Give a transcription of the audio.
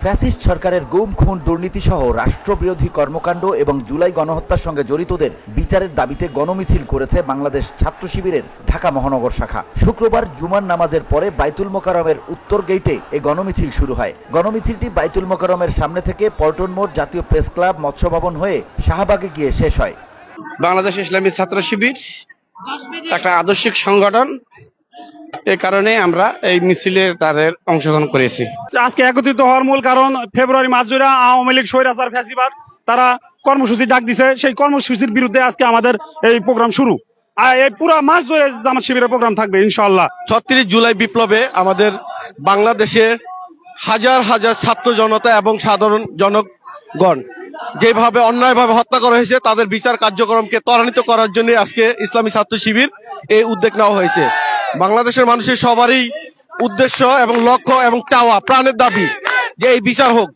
Fascist সরকারের গুম খুন দুর্নীতি সহ রাষ্ট্রবিরোধী কর্মকাণ্ড এবং জুলাই গণহত্যার সঙ্গে জড়িতদের বিচারের দাবিতে গণমিছিল করেছে বাংলাদেশ ছাত্র শিবিরের ঢাকা মহানগর শাখা। শুক্রবার জুমার নামাজের পরে বাইতুল মোকাররমের উত্তর গেইটে এই গণমিছিল শুরু হয়। গণমিছিলটি বাইতুল মোকাররমের সামনে থেকে পল্টন মোড়, জাতীয় প্রেস ক্লাব, মৎস্য ভবন হয়ে শাহবাগে গিয়ে শেষ হয়। বাংলাদেশ ইসলামী ছাত্র শিবির একটা আদর্শিক সংগঠন, এই কারণে আমরা এই মিছিলে তাদের অংশগ্রহণ করেছি। আজকে একত্রিত হওয়ার মূল কারণ ফেব্রুয়ারি মাস জুড়ে আওয়ামী লীগ স্বৈরাচার ফ্যাসিবাদ তারা কর্মসূচি ডাক দিছে, সেই কর্মসূচির বিরুদ্ধে আজকে আমাদের এই প্রোগ্রাম শুরু। আর এই পুরো মাস জুড়ে জামাত শিবিরের প্রোগ্রাম থাকবে ইনশাআল্লাহ। ৩৬ জুলাই বিপ্লবে আমাদের বাংলাদেশের হাজার হাজার ছাত্র জনতা এবং সাধারণ জনগণ যেভাবে অন্যায়ভাবে হত্যা করা হয়েছে, তাদের বিচার কার্যক্রমকে ত্বরান্বিত করার জন্য আজকে ইসলামী ছাত্র শিবির এই উদ্যোগ নেওয়া হয়েছে। বাংলাদেশের মানুষের সবারই উদ্দেশ্য এবং লক্ষ্য এবং চাওয়া, প্রাণের দাবি যে এই বিচার হোক।